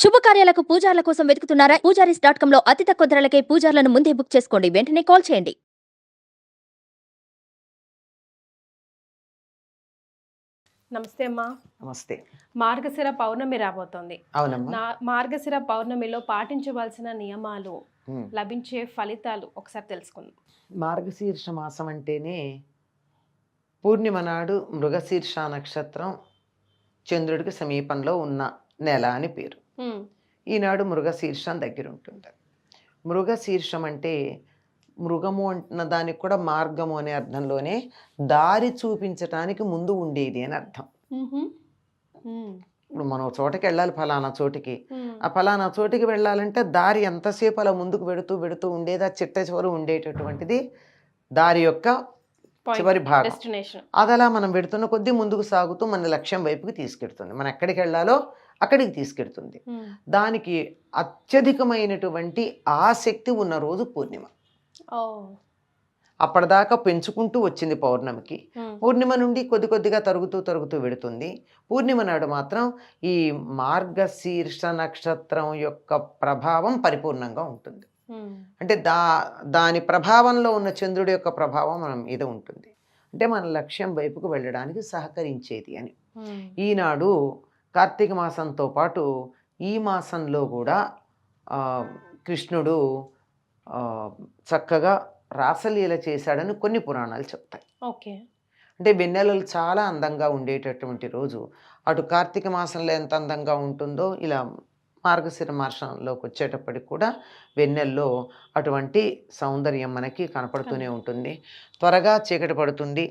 శుభకార్యాలకు పూజార్ల కోసం వెతుకుతున్నారా? పూజారీస్.com లో అతి తక్కువ ధరలకే పూజార్లను ముందే బుక్ చేసుకోండి. వెంటనే కాల్ చేయండి. నమస్తే అమ్మా. నమస్తే. మార్గశిర పౌర్ణమి రాబోతోంది. అవునమ్మా. మార్గశిర పౌర్ణమిలో పాటించవలసిన నియమాలు, ఉమ్. లభించే ఫలితాలు ఒకసారి తెలుసుకుందాం. మార్గశీర్ష మాసం అంటేనే పూర్ణిమ నాడు మృగశీర్ష నక్షత్రం చంద్రుడికి సమీపంలో ఉన్న నెల అని పేరు. ఈనాడు మృగశీర్షం దగ్గర ఉంటుంది. మృగశీర్షం అంటే మృగము అన్న దానికి కూడా మార్గము అనే అర్థంలోనే దారి చూపించటానికి ముందు ఉండేది అని అర్థం. ఇప్పుడు మనం చోటకి వెళ్ళాలి, ఫలానా చోటికి. ఆ ఫలానా చోటికి వెళ్ళాలంటే దారి ఎంతసేపు అలా ముందుకు వెడుతూ వెడుతూ ఉండేది. ఆ చిట్ట చివరి ఉండేటటువంటిది దారి యొక్క చివరి భాగం. అది అలా మనం వెడుతున్న కొద్దీ ముందుకు సాగుతూ మన లక్ష్యం వైపుకి తీసుకెడుతుంది. మనం ఎక్కడికి వెళ్ళాలో అక్కడికి తీసుకెడుతుంది. దానికి అత్యధికమైనటువంటి ఆసక్తి ఉన్న రోజు పూర్ణిమ. అప్పటిదాకా పెంచుకుంటూ వచ్చింది పౌర్ణమికి. పూర్ణిమ నుండి కొద్ది కొద్దిగా తరుగుతూ వెడుతుంది. పూర్ణిమ నాడు మాత్రం ఈ మార్గశీర్ష నక్షత్రం యొక్క ప్రభావం పరిపూర్ణంగా ఉంటుంది. అంటే దాని ప్రభావంలో ఉన్న చంద్రుడి యొక్క ప్రభావం మన మీద ఉంటుంది. అంటే మన లక్ష్యం వైపుకు వెళ్ళడానికి సహకరించేది అని. ఈనాడు కార్తీక మాసంతో పాటు ఈ మాసంలో కూడా కృష్ణుడు చక్కగా రాసలీల చేశాడని కొన్ని పురాణాలు చెప్తాయి. ఓకే. అంటే వెన్నెలలు చాలా అందంగా ఉండేటటువంటి రోజు. అటు కార్తీక మాసంలో ఎంత అందంగా ఉంటుందో ఇలా మార్గశిర మాసంలోకి వచ్చేటప్పటికి కూడా వెన్నెల్లో అటువంటి సౌందర్యం మనకి కనపడుతూనే ఉంటుంది. త్వరగా చీకటి పడుతుంది.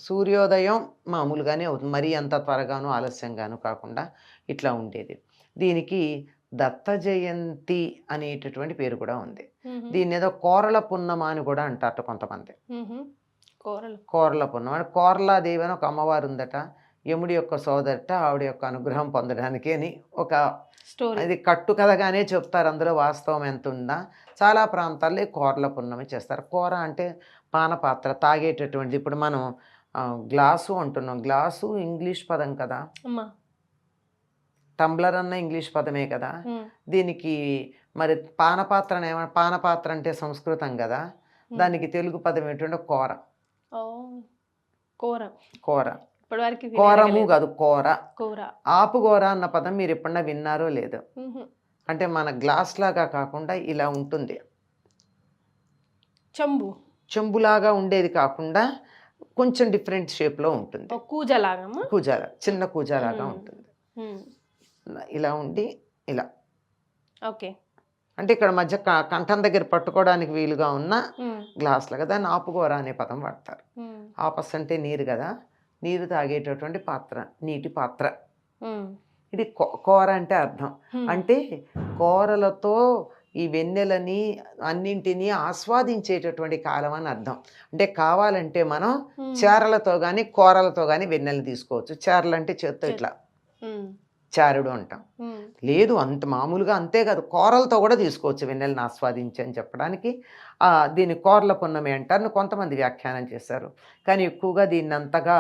సూర్యోదయం మామూలుగానే అవుతుంది, మరీ అంత త్వరగాను ఆలస్యంగాను కాకుండా ఇట్లా ఉండేది. దీనికి దత్త జయంతి అనేటటువంటి పేరు కూడా ఉంది. దీన్ని ఏదో కోరల పున్నమ అని కూడా అంటారట కొంతమంది. కోరల పున్నమ అంటే కోరలాదేవి అని ఒక అమ్మవారు ఉందట, యముడి యొక్క సోదరట, ఆవిడ యొక్క అనుగ్రహం పొందడానికి అని ఒక స్టోరీ. అది కట్టు కథగానే చెప్తారు, అందులో వాస్తవం ఎంత ఉందా. చాలా ప్రాంతాల్లో కోరల పున్నమి చేస్తారు. కూర అంటే పానపాత్ర, తాగేటటువంటిది. ఇప్పుడు మనం గ్లాసు అంటున్నాం, గ్లాసు ఇంగ్లీష్ పదం కదా, టంబ్లర్ అన్న ఇంగ్లీష్ పదమే కదా. దీనికి మరి పానపాత్ర పానపాత్ర అంటే సంస్కృతం కదా, దానికి తెలుగు పదం ఏంటంటే కూర. కూర కోరము కాదు, కూర. ఆపుగోర అన్న పదం మీరు ఎప్పుడన్నా విన్నారో లేదో. అంటే మన గ్లాస్ లాగా కాకుండా ఇలా ఉంటుంది, చెంబులాగా ఉండేది కాకుండా కొంచెం డిఫరెంట్ షేప్లో ఉంటుంది. కూజాలా, చిన్న కూజాలాగా ఉంటుంది. ఇలా ఉండి ఇలా. ఓకే. అంటే ఇక్కడ మధ్య కంఠం దగ్గర పట్టుకోవడానికి వీలుగా ఉన్న గ్లాస్ లాగా, దాన్ని ఆపుగోర అనే పదం వాడతారు. ఆపస్ అంటే నీరు కదా, నీరు తాగేటటువంటి పాత్ర, నీటి పాత్ర. ఇది కూర అంటే అర్థం. అంటే కూరలతో ఈ వెన్నెలని అన్నింటినీ ఆస్వాదించేటటువంటి కాలం అని అర్థం. అంటే కావాలంటే మనం చారలతో కానీ కూరలతో కానీ వెన్నెలను తీసుకోవచ్చు. చారలు అంటే చేత్తో ఇట్లా చారుడు అంటాం. లేదు అంత మామూలుగా అంతే కాదు, కూరలతో కూడా తీసుకోవచ్చు వెన్నెలను ఆస్వాదించి అని చెప్పడానికి దీన్ని కోరల పున్నమి అంటారు. కొంతమంది వ్యాఖ్యానం చేశారు, కానీ ఎక్కువగా దీన్ని అంతగా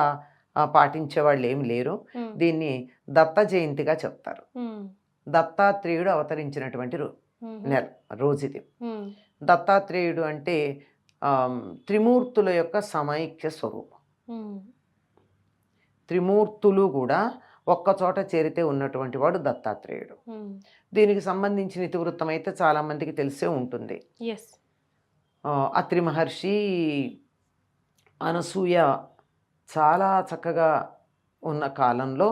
పాటించే వాళ్ళు ఏమి లేరు. దీన్ని దత్త జయంతిగా చెప్తారు. దత్తాత్రేయుడు అవతరించినటువంటి రోజు ఇది. దత్తాత్రేయుడు అంటే త్రిమూర్తుల యొక్క సమైక్య స్వరూపం. త్రిమూర్తులు కూడా ఒక్కచోట చేరితే ఉన్నటువంటి వాడు దత్తాత్రేయుడు. దీనికి సంబంధించిన ఇతివృత్తం అయితే చాలా మందికి తెలిసే ఉంటుంది. అత్రి మహర్షి అనసూయ చాలా చక్కగా ఉన్న కాలంలో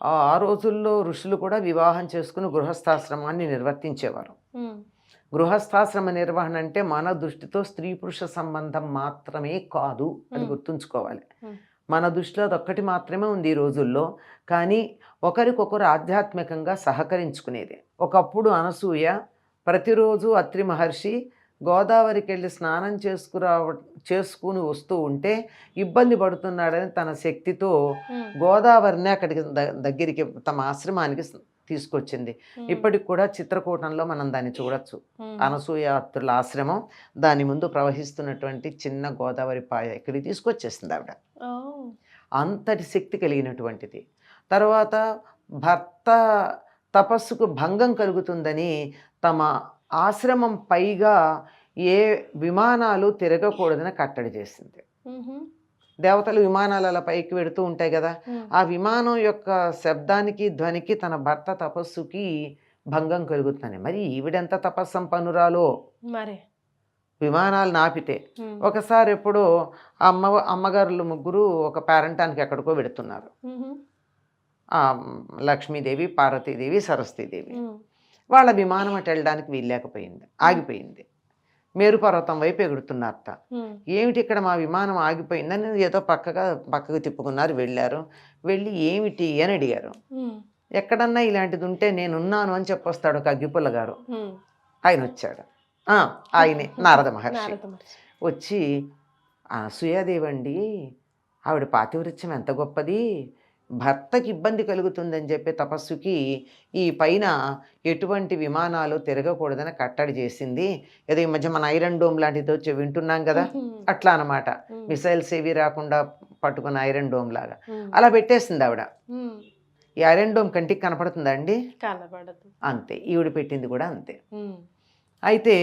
ఆ రోజుల్లో ఋషులు కూడా వివాహం చేసుకుని గృహస్థాశ్రమాన్ని నిర్వర్తించేవారు. గృహస్థాశ్రమ నిర్వహణ అంటే మన దృష్టితో స్త్రీ పురుష సంబంధం మాత్రమే కాదు, అది గుర్తుంచుకోవాలి. మన దృష్టిలో అదొక్కటి మాత్రమే ఉంది ఈ రోజుల్లో. కానీ ఒకరికొకరు ఆధ్యాత్మికంగా సహకరించుకునేది. ఒకప్పుడు అనసూయ ప్రతిరోజు అత్రి మహర్షి గోదావరికి వెళ్ళి స్నానం చేసుకుని వస్తూ ఉంటే ఇబ్బంది పడుతున్నాడని తన శక్తితో గోదావరిని అక్కడికి దగ్గరికి తమ ఆశ్రమానికి తీసుకొచ్చింది. ఇప్పటికి కూడా చిత్రకూటంలో మనం దాన్ని చూడొచ్చు. అనసూయ అత్రుల ఆశ్రమం, దాని ముందు ప్రవహిస్తున్నటువంటి చిన్న గోదావరి పాయ ఇక్కడికి తీసుకొచ్చేసింది ఆవిడ. అంతటి శక్తి కలిగినటువంటిది. తర్వాత భర్త తపస్సుకు భంగం కలుగుతుందని తమ ఆశ్రమం పైగా ఏ విమానాలు తిరగకూడదని కట్టడి చేసింది. దేవతలు విమానాలు అలా పైకి వెడుతూ ఉంటాయి కదా, ఆ విమానం యొక్క శబ్దానికి ధ్వనికి తన భర్త తపస్సుకి భంగం కలుగుతుందని. మరి ఈవిడెంత తపస్సంపన్నురాలో, మరి విమానాలు నాపితే. ఒకసారి ఎప్పుడో అమ్మగారులు ముగ్గురు ఒక పేరంటానికి ఎక్కడికో వెడుతున్నారు. లక్ష్మీదేవి, పార్వతీదేవి, సరస్వతీదేవి. వాళ్ళ విమానం అటు వెళ్ళడానికి వీల్లేకపోయింది, ఆగిపోయింది. మేరు పర్వతం వైపు ఎగురుతున్నారట. ఏమిటి ఇక్కడ మా విమానం ఆగిపోయిందని ఏదో పక్కకు తిప్పుకున్నారు, వెళ్ళారు. వెళ్ళి ఏమిటి అని అడిగారు. ఎక్కడన్నా ఇలాంటిది ఉంటే నేనున్నాను అని చెప్పొస్తాడు ఒక అగ్గిపుల్ల గారు. ఆయన వచ్చాడు. ఆయనే నారద మహర్షి. వచ్చి అనసూయాదేవి అండి, ఆవిడ పాతివృత్యం ఎంత గొప్పది, భర్తకి ఇబ్బంది కలుగుతుందని చెప్పి తపస్సుకి ఈ పైన ఎటువంటి విమానాలు తిరగకూడదని కట్టడి చేసింది. ఏదో ఈ మధ్య మన ఐరన్ డోమ్ లాంటిది వచ్చి వింటున్నాం కదా, అట్లా అనమాట. మిసైల్స్ ఏవి రాకుండా పట్టుకున్న ఐరన్ డోమ్ లాగా అలా పెట్టేసింది ఆవిడ. ఈ ఐరన్ డోమ్ కంటికి కనపడుతుందా అండి? కనపడదు. అంతే, ఈవిడ పెట్టింది కూడా అంతే. అయితే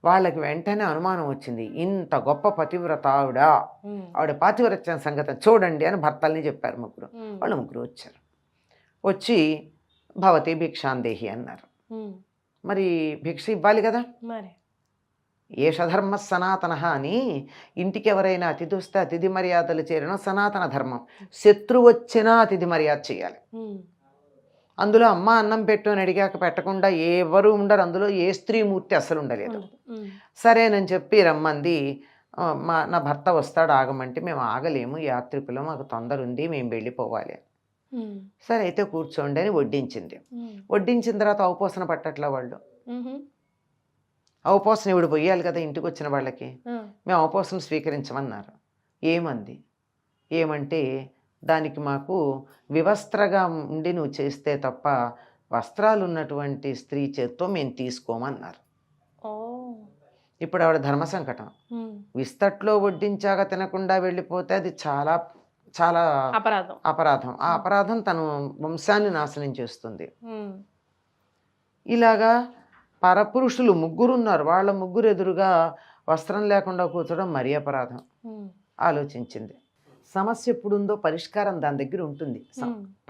వాళ్ళకి వెంటనే అనుమానం వచ్చింది, ఇంత గొప్ప పతివ్రత ఆవిడ పాతివ్రత్యం సంగతి చూడండి అని భర్తల్ని చెప్పారు ముగ్గురు. వాళ్ళు ముగ్గురు వచ్చారు. వచ్చి భవతి భిక్షాందేహి అన్నారు. మరి భిక్ష ఇవ్వాలి కదా, మరి ఏషధర్మ సనాతన అని ఇంటికి ఎవరైనా అతిథి వస్తే అతిథి మర్యాదలు చేయడం సనాతన ధర్మం. శత్రువు వచ్చినా అతిథి మర్యాద చేయాలి. అందులో అమ్మ అన్నం పెట్టు అని అడిగాక పెట్టకుండా ఎవరు ఉండరు, అందులో ఏ స్త్రీమూర్తి అసలు ఉండలేదు. సరేనని చెప్పి రమ్మంది. నా భర్త వస్తాడు ఆగమంటే మేము ఆగలేము, యాత్రికులు, మాకు తొందర ఉంది, మేము వెళ్ళిపోవాలి. సరే అయితే కూర్చోండి అని వడ్డించింది. వడ్డించిన తర్వాత అవపోసన పట్టట్లా వాళ్ళు. అవపోసన ఇవిడు పోయాలి కదా ఇంటికి వచ్చిన వాళ్ళకి. మేము అవపోసన స్వీకరించమన్నారు. ఏమంటే దానికి మాకు వివస్త్రగా ఉండి నువ్వు చేస్తే తప్ప వస్త్రాలు ఉన్నటువంటి స్త్రీ చేత్తో మేము తీసుకోమన్నారు. ఇప్పుడు ఆవిడ ధర్మ సంకటం. విస్తట్లో వడ్డించాక తినకుండా వెళ్ళిపోతే అది చాలా చాలా అపరాధం. ఆ అపరాధం తన వంశాన్ని నాశనం చేస్తుంది. ఇలాగా పరపురుషులు ముగ్గురున్నారు, వాళ్ళ ముగ్గురు ఎదురుగా వస్త్రం లేకుండా కూర్చోవడం మరీ అపరాధం. ఆలోచించింది. సమస్య ఎప్పుడుందో పరిష్కారం దాని దగ్గర ఉంటుంది.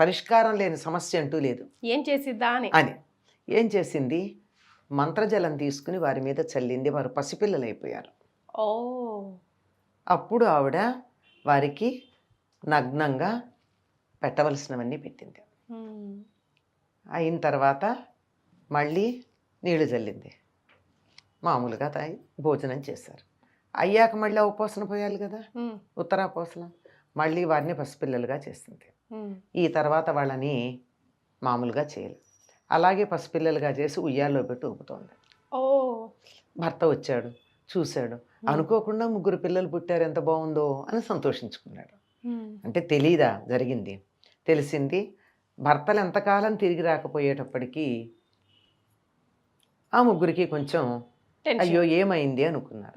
పరిష్కారం లేని సమస్య అంటూ లేదు. ఏం చేసిద్దా అని ఏం చేసింది, మంత్రజలం తీసుకుని వారి మీద చల్లింది. వారు పసిపిల్లలు అయిపోయారు. అప్పుడు ఆవిడ వారికి నగ్నంగా పెట్టవలసినవన్నీ పెట్టింది. అయిన తర్వాత మళ్ళీ నీళ్లు చల్లింది. మామూలుగా తాగి భోజనం చేశారు. అయ్యాక మళ్ళీ ఉపవాసన పోయాలి కదా, ఉత్తరాపోసన. మళ్ళీ వారిని పసిపిల్లలుగా చేసింది. ఈ తర్వాత వాళ్ళని మామూలుగా చేయలేదు. అలాగే పసిపిల్లలుగా చేసి ఉయ్యాల్లో పెట్టి ఊపుతోంది. భర్త వచ్చాడు, చూశాడు. అనుకోకుండా ముగ్గురు పిల్లలు పుట్టారు, ఎంత బాగుందో అని సంతోషించుకున్నాడు. అంటే తెలీదా జరిగింది? తెలిసింది. భర్తలు ఎంతకాలం తిరిగి రాకపోయేటప్పటికీ ఆ ముగ్గురికి కొంచెం అయ్యో ఏమైంది అనుకున్నారు.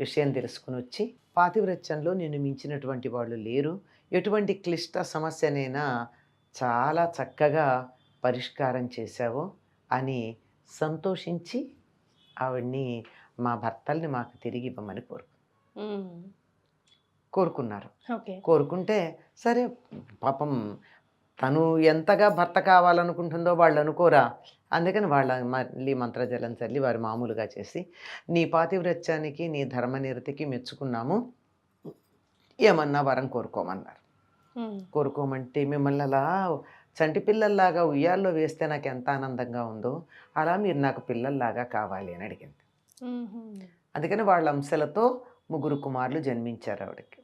విషయం తెలుసుకుని వచ్చి, పాతివ్రత్యంలో నేను మించినటువంటి వాళ్ళు లేరు, ఎటువంటి క్లిష్ట సమస్యనైనా చాలా చక్కగా పరిష్కారం చేశావు అని సంతోషించి ఆవిడ్ని, మా భర్తల్ని మాకు తిరిగి ఇవ్వమని కోరుకున్నారు. కోరుకుంటే సరే, పాపం తను ఎంతగా భర్త కావాలనుకుంటుందో వాళ్ళు అనుకోరా. అందుకని వాళ్ళ మళ్ళీ మంత్రజలం చల్లి వారు మామూలుగా చేసి, నీ పాతివ్రత్యానికి నీ ధర్మనిరతికి మెచ్చుకున్నాము, ఏమన్నా వరం కోరుకోమన్నారు. కోరుకోమంటే మిమ్మల్ని అలా చంటి పిల్లల్లాగా ఉయ్యాల్లో వేస్తే నాకు ఎంత ఆనందంగా ఉందో అలా మీరు నాకు పిల్లల్లాగా కావాలి అని అడిగింది. అందుకని వాళ్ళ అంశలతో ముగ్గురు కుమారులు జన్మించారు ఆవిడకి.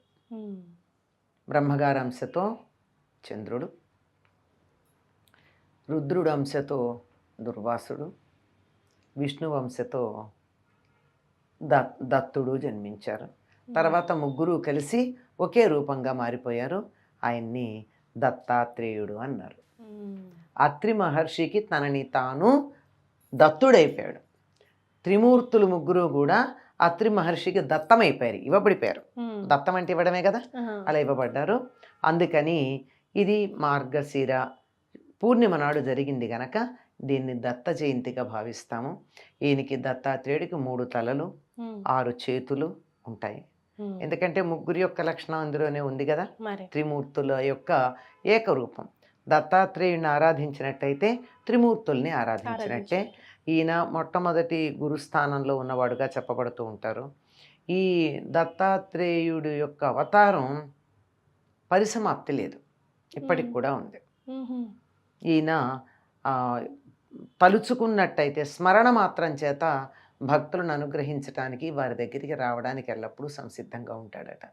బ్రహ్మగారి అంశతో చంద్రుడు, రుద్రుడు అంశతో దుర్వాసుడు, విష్ణు వంశతో దత్తుడు జన్మించారు. తర్వాత ముగ్గురు కలిసి ఒకే రూపంగా మారిపోయారు. ఆయన్ని దత్తాత్రేయుడు అన్నారు. అత్రి మహర్షికి తనని తాను దత్తుడైపోయాడు. త్రిమూర్తులు ముగ్గురు కూడా అత్రి మహర్షికి దత్తమైపోయారు, ఇవ్వబడిపోయారు. దత్తం అంటే ఇవ్వడమే కదా, అలా ఇవ్వబడ్డారు. అందుకని ఇది మార్గశిర పూర్ణిమ నాడు జరిగింది గనక దీన్ని దత్త జయంతిగా భావిస్తాము. ఈయనకి దత్తాత్రేయుడికి 3 తలలు, 6 చేతులు ఉంటాయి. ఎందుకంటే ముగ్గురి యొక్క లక్షణం అందులోనే ఉంది కదా, మరి త్రిమూర్తుల యొక్క ఏకరూపం. దత్తాత్రేయుడిని ఆరాధించినట్టయితే త్రిమూర్తుల్ని ఆరాధించినట్టే. ఈయన మొట్టమొదటి గురుస్థానంలో ఉన్నవాడుగా చెప్పబడుతూ ఉంటారు. ఈ దత్తాత్రేయుడు యొక్క అవతారం పరిసమాప్తి లేదు, ఇప్పటికి కూడా ఉంది. ఈయన తలుచుకున్నట్టయితే స్మరణ మాత్రం చేత భక్తులను అనుగ్రహించటానికి వారి దగ్గరికి రావడానికి ఎల్లప్పుడూ సంసిద్ధంగా ఉంటాడట.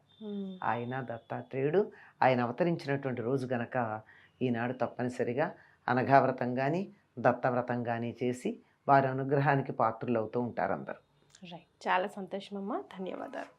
ఆయన దత్తాత్రేయుడు ఆయన అవతరించినటువంటి రోజు గనక ఈనాడు తప్పనిసరిగా అనఘావ్రతం కానీ దత్తవ్రతం కానీ చేసి వారి అనుగ్రహానికి పాత్రులు అవుతూ ఉంటారు అందరూ. రైట్, చాలా సంతోషం అమ్మా, ధన్యవాదాలు.